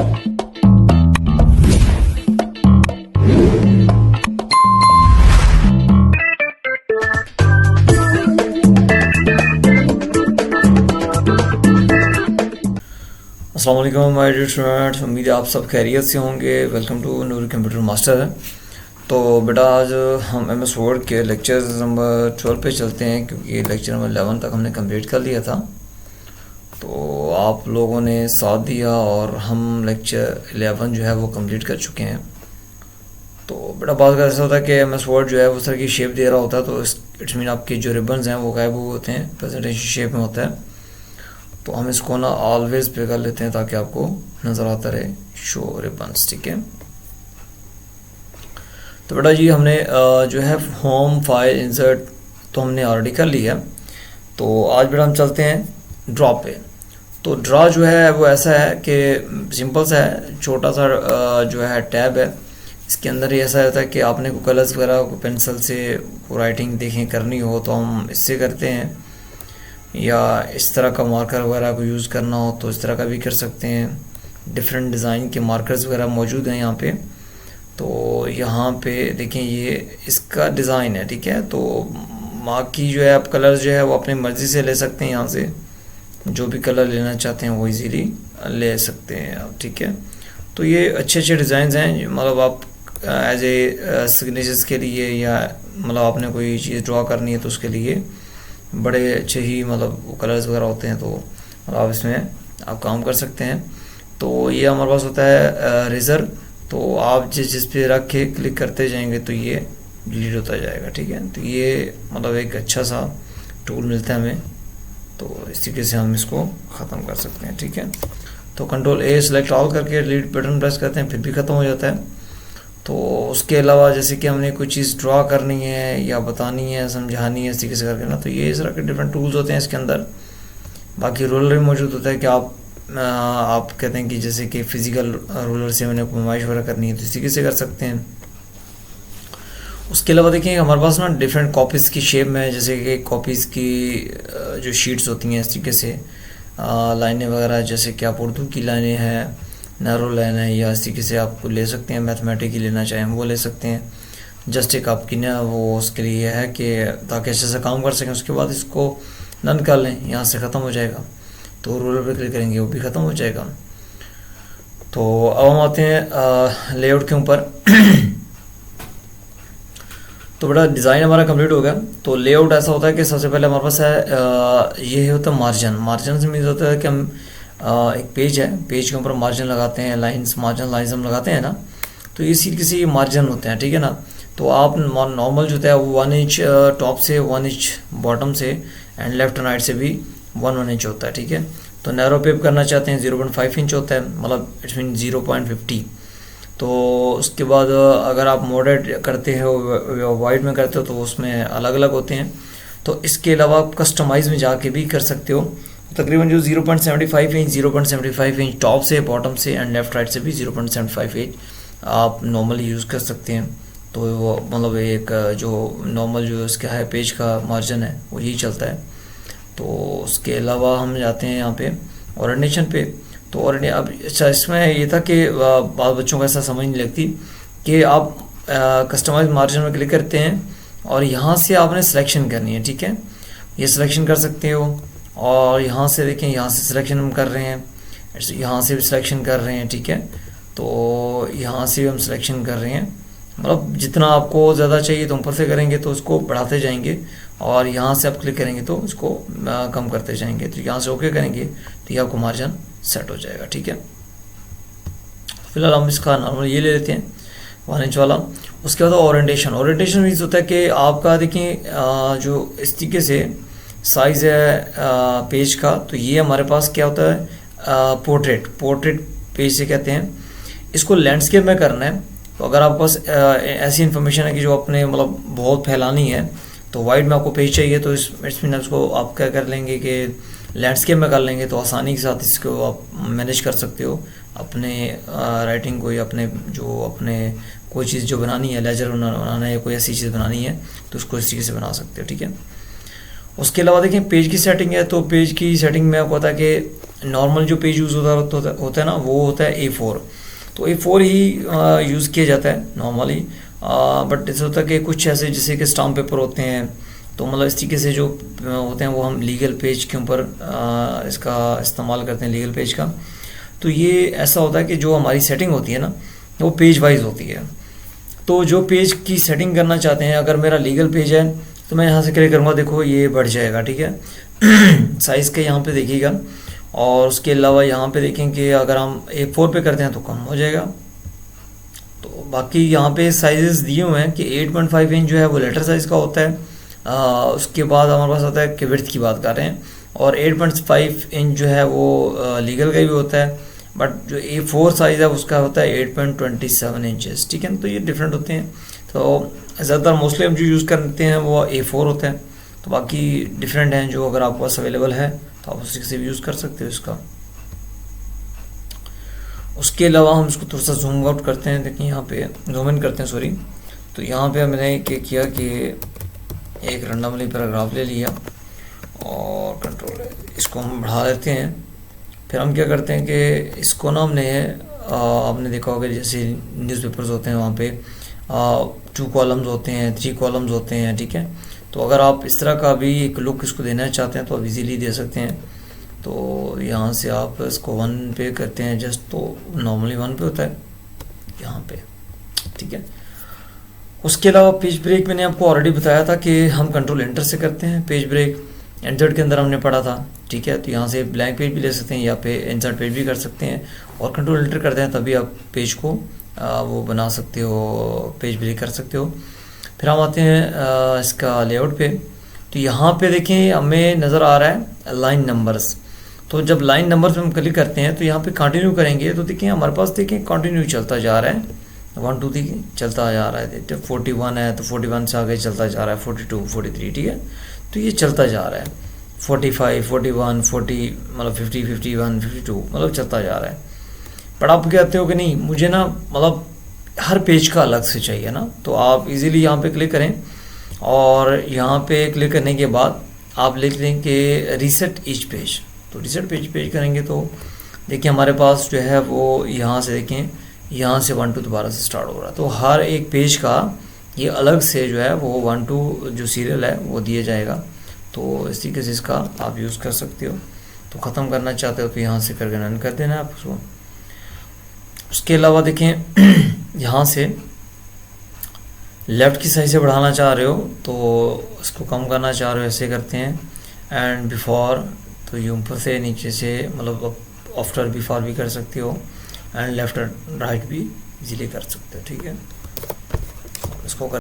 अस्सलाम वालेकुम my dear students, उम्मीद है आप सब खैरियत से होंगे। Welcome to Noor computer master. तो बेटा आज हम एम एस वर्ड के लेक्चर नंबर 12 पे चलते हैं, क्योंकि लेक्चर नंबर 11 तक हमने कंप्लीट कर लिया था। तो आप लोगों ने साथ दिया और हम लेक्चर 11 जो है वो कंप्लीट कर चुके हैं। तो बेटा बात का ऐसा होता है कि एम एस वर्ड जो है वो उस तरह की शेप दे रहा होता है, तो इट्स मीन आपके जो रिबन्स हैं वो गायब हुए होते हैं, प्रेजेंटेशन शेप में होता है। तो हम इसको ना ऑलवेज पे कर लेते हैं ताकि आपको नज़र आता रहे शो रिबन्स, ठीक है। तो बेटा जी हमने जो है होम फाइल इंसर्ट तो हमने ऑलरेडी कर लिया। तो आज बेटा हम चलते हैं ड्रॉ पे। तो ड्रॉ जो है वो ऐसा है कि सिंपल सा है, छोटा सा जो है टैब है। इसके अंदर ही ऐसा होता है कि आपने को कलर्स वगैरह को पेंसिल से राइटिंग देखें करनी हो तो हम इससे करते हैं, या इस तरह का मार्कर वगैरह को यूज़ करना हो तो इस तरह का भी कर सकते हैं। डिफरेंट डिज़ाइन के मार्कर्स वगैरह मौजूद हैं यहाँ पे। तो यहाँ पे देखें ये इसका डिज़ाइन है, ठीक है। तो बाकी जो है आप कलर जो है वो अपनी मर्ज़ी से ले सकते हैं, यहाँ से जो भी कलर लेना चाहते हैं वो इजीली ले सकते हैं आप, ठीक है। तो ये अच्छे अच्छे डिज़ाइन हैं, मतलब आप एज ए सिग्नेचर्स के लिए या मतलब आपने कोई चीज़ ड्रॉ करनी है तो उसके लिए बड़े अच्छे ही मतलब कलर्स वगैरह होते हैं। तो आप इसमें आप काम कर सकते हैं। तो ये हमारे पास होता है रेज़र। तो आप जिस पे रख के क्लिक करते जाएंगे तो ये डिलीट होता जाएगा, ठीक है। तो ये मतलब एक अच्छा सा टूल मिलता है हमें, तो इस तरीके से हम इसको ख़त्म कर सकते हैं, ठीक है। तो कंट्रोल ए सेलेक्ट ऑल करके डिलीट बटन प्रेस करते हैं, फिर भी ख़त्म हो जाता है। तो उसके अलावा जैसे कि हमने कोई चीज़ ड्रॉ करनी है या बतानी है, समझानी है, इस तरीके से करके ना, तो ये इस तरह के डिफरेंट टूल्स होते हैं इसके अंदर। बाकी रोलर भी मौजूद होता है कि आप कहते हैं कि जैसे कि फ़िज़िकल रोलर से मैंने नुमाइश वगैरह करनी है तो इस तरीके से कर सकते हैं। उसके अलावा देखिए हमारे पास ना डिफरेंट कॉपीज़ की शेप में, जैसे कि कॉपीज़ की जो शीट्स होती हैं इस तरीके से लाइनें वगैरह, जैसे कि आप उर्दू की लाइनें हैं, नैरो लाइन है, या इस तरीके से आप ले सकते हैं। मैथमेटिक की लेना चाहें वो ले सकते हैं। जस्ट एक आपकी ना वो उसके लिए है कि ताकि अच्छे से काम कर सकें। उसके बाद इसको नन कर लें, यहाँ से ख़त्म हो जाएगा। तो रोलर पे क्लिक करेंगे वो भी ख़त्म हो जाएगा। तो अब हम आते हैं लेआउट के ऊपर। तो बड़ा डिज़ाइन हमारा कंप्लीट हो गया। तो लेआउट ऐसा होता है कि सबसे पहले हमारे पास है ये होता है मार्जिन। मार्जिन से मीन होता है कि हम एक पेज है, पेज के ऊपर मार्जिन लगाते हैं, लाइंस मार्जिन लाइंस हम लगाते हैं ना, तो इसी किसी मार्जिन होते हैं, ठीक है ना। तो आप नॉर्मल जो होता है वो 1 इंच टॉप से, 1 इंच बॉटम से, एंड लेफ्ट एंड राइट से भी 1 इंच होता है, ठीक है। तो नैरो पे करना चाहते हैं 0.5 इंच होता है, मतलब इट्स मीन 0.50। तो उसके बाद अगर आप मॉडरेट करते हो वाइड में करते हो तो उसमें अलग अलग होते हैं। तो इसके अलावा आप कस्टमाइज़ में जाके भी कर सकते हो। तकरीबन जो 0.75 इंच, 0.75 इंच टॉप से, बॉटम से, एंड लेफ्ट राइट से भी 0.75 इंच आप नॉर्मली यूज़ कर सकते हैं। तो वो मतलब एक जो नॉर्मल जो इसका है पेज का मार्जिन है वो यही चलता है। तो उसके अलावा हम जाते हैं यहाँ पे ओरिएंटेशन पे। तो अब अच्छा इसमें ये था कि बाद बच्चों को ऐसा समझ नहीं लगती कि आप कस्टमाइज मार्जिन में क्लिक करते हैं और यहाँ से आपने सिलेक्शन करनी है, ठीक है। ये सिलेक्शन कर सकते हो, और यहाँ से देखें, यहाँ से सिलेक्शन हम कर रहे हैं, यहाँ से भी सिलेक्शन कर रहे हैं, ठीक है। तो यहाँ से भी हम सिलेक्शन कर रहे हैं, मतलब जितना आपको ज़्यादा चाहिए तो ऊपर से करेंगे तो उसको बढ़ाते जाएंगे, और यहाँ से आप क्लिक करेंगे तो इसको कम करते जाएंगे। तो यहाँ से ओके करेंगे तो ये आपको मार्जिन सेट हो जाएगा, ठीक है। फिलहाल हम इसका नॉर्मल ये ले लेते हैं 1 इंच वाला। उसके बाद ओरिएंटेशन। ओरिएंटेशन मीन्स होता है कि आपका देखें जो इस तरीके से साइज़ है पेज का, तो ये हमारे पास क्या होता है पोर्ट्रेट पेज से कहते हैं। इसको लैंडस्केप में करना है। तो अगर आपके पास ऐसी इन्फॉर्मेशन है कि जो अपने मतलब बहुत फैलानी है, तो वाइड में आपको पेज चाहिए, तो इसमें उसको आप क्या कर लेंगे कि लैंडस्केप में कर लेंगे, तो आसानी के साथ इसको आप मैनेज कर सकते हो अपने राइटिंग को, या अपने कोई चीज़ जो बनानी है, लेजर बनाना है या कोई ऐसी चीज़ बनानी है तो उसको इस तरीके से बना सकते हो, ठीक है। उसके अलावा देखें पेज की सेटिंग है। तो पेज की सेटिंग में आपको पता है कि नॉर्मल जो पेज यूज़ होता है ना, वो होता है A4। तो A4 ही यूज़ किया जाता है नॉर्मली। बट ऐसा होता है कि कुछ ऐसे जैसे कि स्टाम्प पेपर होते हैं, तो मतलब इस तरीके से जो होते हैं वो हम लीगल पेज के ऊपर इसका इस्तेमाल करते हैं, लीगल पेज का। तो ये ऐसा होता है कि जो हमारी सेटिंग होती है ना, वो पेज वाइज होती है। तो जो पेज की सेटिंग करना चाहते हैं, अगर मेरा लीगल पेज है तो मैं यहाँ से क्लिक करूँगा, देखो ये बढ़ जाएगा, ठीक है। साइज़ के यहाँ पे देखिएगा। और उसके अलावा यहाँ पे देखें कि अगर हम A4 पे करते हैं तो कम हो जाएगा। तो बाकी यहाँ पे साइजेस दिए हुए हैं कि 8.5 इंच जो है वो लेटर साइज़ का होता है। उसके बाद हमारे पास आता है कि विड्थ की बात कर रहे हैं, और 8.5 इंच जो है वो लीगल का भी होता है। बट जो A4 साइज़ है उसका होता है 8.27 इंचेस, ठीक है। तो ये डिफरेंट होते हैं। तो ज़्यादातर मोस्टली हम जो यूज़ करते हैं वो A4 होता है। तो बाकी डिफरेंट हैं, जो अगर आपके पास अवेलेबल है तो आप उसी से भी यूज़ कर सकते हो इसका। उसके अलावा हम इसको थोड़ा सा जूम आउट करते हैं, देखिए यहाँ पे जूम इन करते हैं, सॉरी। तो यहाँ पे मैंने क्या किया कि एक रैंडमली पैराग्राफ ले लिया और कंट्रोल इसको हम बढ़ा लेते हैं। फिर हम क्या करते हैं कि इसको ना हमने आपने देखा होगा जैसे न्यूज़पेपर्स होते हैं वहाँ पे 2 कॉलम्स होते हैं, 3 कॉलम्स होते हैं, ठीक है। तो अगर आप इस तरह का भी एक लुक इसको देना चाहते हैं तो आप इजीली दे सकते हैं। तो यहाँ से आप इसको 1 पे करते हैं जस्ट, तो नॉर्मली 1 पे होता है यहाँ पे, ठीक है। उसके अलावा पेज ब्रेक मैंने आपको ऑलरेडी बताया था कि हम कंट्रोल एंटर से करते हैं पेज ब्रेक। इंसर्ट के अंदर हमने पढ़ा था, ठीक है। तो यहाँ से ब्लैंक पेज भी ले सकते हैं या पे इंसर्ट पेज भी कर सकते हैं, और कंट्रोल एंटर करते हैं तभी आप पेज को वो बना सकते हो, पेज ब्रेक कर सकते हो। फिर हम आते हैं इसका लेआउट पे। तो यहाँ पे देखें हमें नज़र आ रहा है लाइन नंबर्स। तो जब लाइन नंबर्स पे हम क्लिक करते हैं तो यहाँ पे कंटिन्यू करेंगे तो देखिए हमारे पास देखें कंटिन्यू चलता जा रहा है, 1 2 3 चलता जा रहा है। 41 है तो 41 से आगे चलता जा रहा है, 42 43, ठीक है। तो ये चलता जा रहा है, 45 41 40 मतलब 50 51 52 मतलब चलता जा रहा है। बट आप कहते हो कि नहीं मुझे ना मतलब हर पेज का अलग से चाहिए ना, तो आप इजीली यहाँ पे क्लिक करें, और यहाँ पे क्लिक करने के बाद आप लिख लें कि रीसेट ईच पेज। तो रीसेट पेज करेंगे तो देखिए हमारे पास जो है वो यहाँ से देखें, यहाँ से 1 2 दोबारा से स्टार्ट हो रहा है। तो हर एक पेज का ये अलग से जो है वो 1 2 जो सीरियल है वो दिया जाएगा। तो इस तरीके से इसका आप यूज़ कर सकते हो। तो ख़त्म करना चाहते हो तो यहाँ से करके रन कर देना आप उसको। उसके अलावा देखें यहाँ से लेफ़्ट की साइड से बढ़ाना चाह रहे हो तो इसको कम करना चाह रहे हो, ऐसे करते हैं। एंड बिफोर तो ये ऊपर से नीचे से मतलब आफ्टर बिफोर भी कर सकते हो, एंड लेफ़्ट राइट भी इजीली कर सकते हो, ठीक है। इसको कर